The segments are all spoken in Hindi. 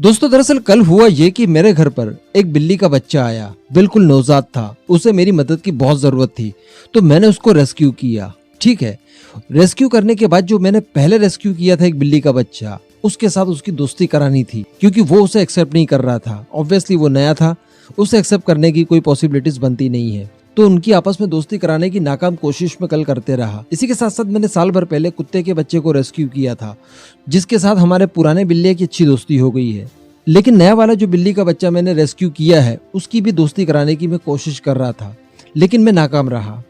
दोस्तों दरअसल कल हुआ ये कि मेरे घर पर एक बिल्ली का बच्चा आया, बिल्कुल नवजात था। उसे मेरी मदद की बहुत जरूरत थी तो मैंने उसको रेस्क्यू किया। ठीक है, रेस्क्यू करने के बाद जो मैंने पहले रेस्क्यू किया था एक बिल्ली का बच्चा, उसके साथ उसकी दोस्ती करानी थी क्योंकि वो उसे एक्सेप्ट नहीं कर रहा था। ऑब्वियसली वो नया था, उसे एक्सेप्ट करने की कोई पॉसिबिलिटीज बनती नहीं है, तो उनकी आपस में दोस्ती कराने की नाकाम कोशिश में कल करते रहा। इसी के साथ साथ मैंने साल भर पहले कुत्ते के बच्चे को रेस्क्यू किया था, जिसके साथ हमारे पुराने बिल्ली की अच्छी दोस्ती हो गई है। लेकिन नया वाला जो बिल्ली का बच्चा मैंने रेस्क्यू किया है, उसकी भी दोस्ती कराने की मैं कोशिश कर रहा था, लेकिन मैं नाकाम रहा।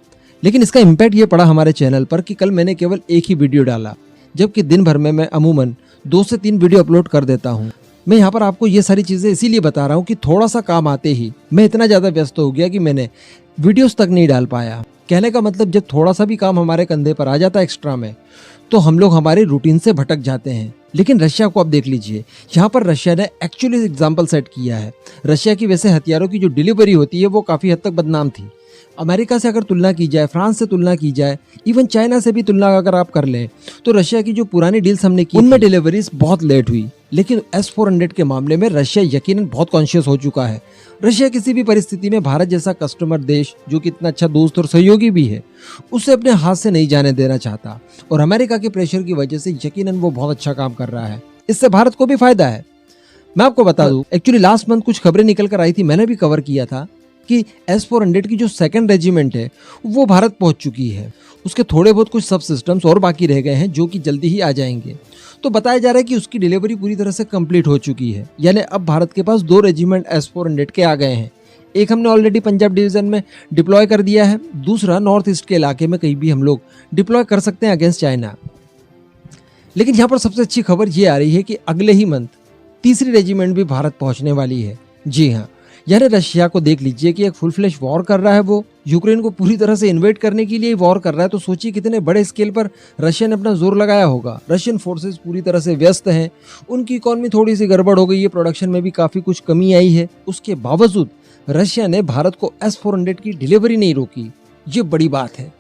लेकिन इसका इम्पैक्ट ये पड़ा हमारे चैनल पर कि कल मैंने केवल एक ही वीडियो डाला, जबकि दिन भर में मैं अमूमन 2 से 3 वीडियो अपलोड कर देता हूँ। मैं यहाँ पर आपको ये सारी चीजें इसीलिए बता रहा हूँ कि थोड़ा सा काम आते ही मैं इतना ज्यादा व्यस्त हो गया कि मैंने वीडियोस तक नहीं डाल पाया। कहने का मतलब जब थोड़ा सा भी काम हमारे कंधे पर आ जाता है एक्स्ट्रा में, तो हम लोग हमारे रूटीन से भटक जाते हैं। लेकिन रशिया को आप देख लीजिए, यहाँ पर रशिया ने एक्चुअली एग्जाम्पल सेट किया है। रशिया की वैसे हथियारों की जो डिलीवरी होती है वो काफी हद तक बदनाम थी। अमेरिका से अगर तुलना की जाए, फ्रांस से तुलना की जाए, इवन चाइना से भी तुलना अगर आप कर लें, तो रशिया की जो पुरानी डील्स हमने की उनमें डिलीवरीज बहुत लेट हुई। लेकिन S-400 के मामले में रशिया यकीनन बहुत कॉन्शियस हो चुका है। रशिया किसी भी परिस्थिति में भारत जैसा कस्टमर देश, जो कि इतना अच्छा दोस्त और सहयोगी भी है, उसे अपने हाथ से नहीं जाने देना चाहता। और अमेरिका के प्रेशर की वजह से यकीनन वो बहुत अच्छा काम कर रहा है। इससे भारत को भी फायदा है। मैं आपको बता दूं, एक्चुअली लास्ट मंथ कुछ खबरें निकल कर आई थी, मैंने भी कवर किया था कि S-400 की जो 2nd रेजिमेंट है वो भारत पहुंच चुकी है। उसके थोड़े बहुत कुछ सब सिस्टम्स और बाकी रह गए हैं जो कि जल्दी ही आ जाएंगे। तो बताया जा रहा है कि उसकी डिलीवरी पूरी तरह से कंप्लीट हो चुकी है। यानी अब भारत के पास 2 रेजिमेंट S-400 के आ गए हैं। एक हमने ऑलरेडी पंजाब डिवीजन में डिप्लॉय कर दिया है, दूसरा नॉर्थ ईस्ट के इलाके में कहीं भी हम लोग डिप्लॉय कर सकते हैं अगेंस्ट चाइना। लेकिन यहाँ पर सबसे अच्छी खबर ये आ रही है कि अगले ही मंथ 3री रेजिमेंट भी भारत पहुंचने वाली है। जी हाँ, यानी रशिया को देख लीजिए कि एक फुल फ्लैश वॉर कर रहा है। वो यूक्रेन को पूरी तरह से इन्वेड करने के लिए वॉर कर रहा है। तो सोचिए कितने बड़े स्केल पर रशिया ने अपना जोर लगाया होगा। रशियन फोर्सेस पूरी तरह से व्यस्त हैं, उनकी इकोनॉमी थोड़ी सी गड़बड़ हो गई है, प्रोडक्शन में भी काफी कुछ कमी आई है। उसके बावजूद रशिया ने भारत को S-400 की डिलीवरी नहीं रोकी। ये बड़ी बात है।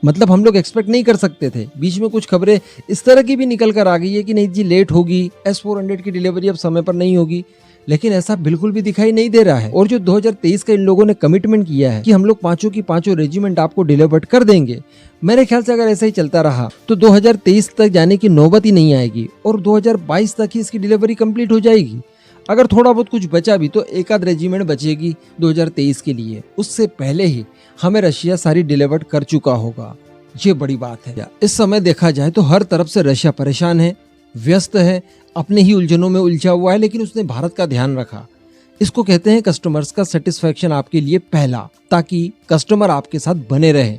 मतलब हम लोग एक्सपेक्ट नहीं कर सकते थे। बीच में कुछ खबरें इस तरह की भी निकल कर आ गई है कि नहीं जी लेट होगी, S-400 की डिलीवरी अब समय पर नहीं होगी, लेकिन ऐसा बिल्कुल भी दिखाई नहीं दे रहा है। और जो 2023 का इन लोगों ने कमिटमेंट किया है कि हम लोग 5 की 5 रेजिमेंट आपको डिलीवर कर देंगे, मेरे ख्याल से अगर ऐसा ही चलता रहा तो 2023 तक जाने की नौबत ही नहीं आएगी और 2022 तक ही इसकी डिलीवरी कंप्लीट हो जाएगी। अगर थोड़ा बहुत कुछ बचा भी तो एक आध रेजिमेंट बचेगी 2023 के लिए। उससे पहले ही हमें रशिया सारी डिलीवर कर चुका होगा। ये बड़ी बात है। इस समय देखा जाए तो हर तरफ से रशिया परेशान है, व्यस्त है, अपने ही उलझनों में उलझा हुआ है, लेकिन उसने भारत का ध्यान रखा। इसको कहते हैं कस्टमर्स का सेटिस्फेक्शन आपके लिए पहला, ताकि कस्टमर आपके साथ बने रहे।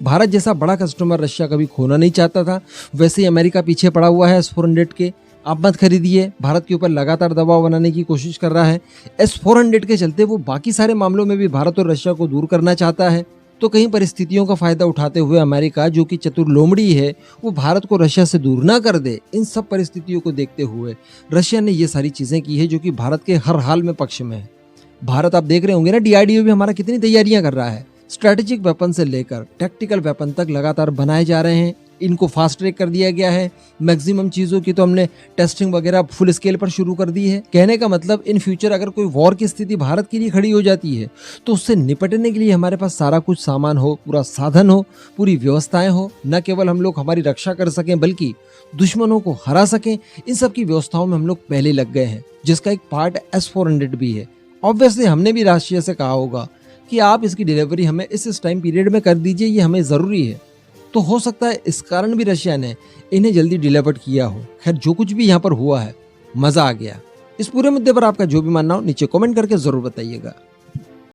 भारत जैसा बड़ा कस्टमर रशिया कभी खोना नहीं चाहता था। वैसे ही अमेरिका पीछे पड़ा हुआ है S-400 के, आप मत खरीदिए। भारत के ऊपर लगातार दबाव बनाने की कोशिश कर रहा है। S-400 के चलते वो बाकी सारे मामलों में भी भारत और रशिया को दूर करना चाहता है। तो कई परिस्थितियों का फायदा उठाते हुए अमेरिका, जो कि चतुर लोमड़ी है, वो भारत को रशिया से दूर ना कर दे। इन सब परिस्थितियों को देखते हुए रशिया ने ये सारी चीजें की है जो कि भारत के हर हाल में पक्ष में है। भारत आप देख रहे होंगे ना, DRDO भी हमारा कितनी तैयारियां कर रहा है। स्ट्रेटेजिक वेपन से लेकर टैक्टिकल वेपन तक लगातार बनाए जा रहे हैं। इनको फास्ट ट्रैक कर दिया गया है। मैक्सिमम चीजों की तो हमने टेस्टिंग वगैरह फुल स्केल पर शुरू कर दी है। कहने का मतलब इन फ्यूचर अगर कोई वॉर की स्थिति भारत के लिए खड़ी हो जाती है तो उससे निपटने के लिए हमारे पास सारा कुछ सामान हो, पूरा साधन हो, पूरी व्यवस्थाएं हो। न केवल हम लोग हमारी रक्षा कर सकें बल्कि दुश्मनों को हरा सकें। इन सब की व्यवस्थाओं में हम लोग पहले लग गए हैं, जिसका एक पार्ट S-400 भी है। ऑब्वियसली हमने भी रशिया से कहा होगा कि आप इसकी डिलीवरी हमें इस टाइम पीरियड में कर दीजिए, ये हमें जरूरी है। तो हो सकता है इस कारण भी रशिया ने इन्हें जल्दी डिलीवर किया हो। खैर, जो कुछ भी यहाँ पर हुआ है, मजा आ गया। इस पूरे मुद्दे पर आपका जो भी मानना हो नीचे कमेंट करके जरूर बताइएगा।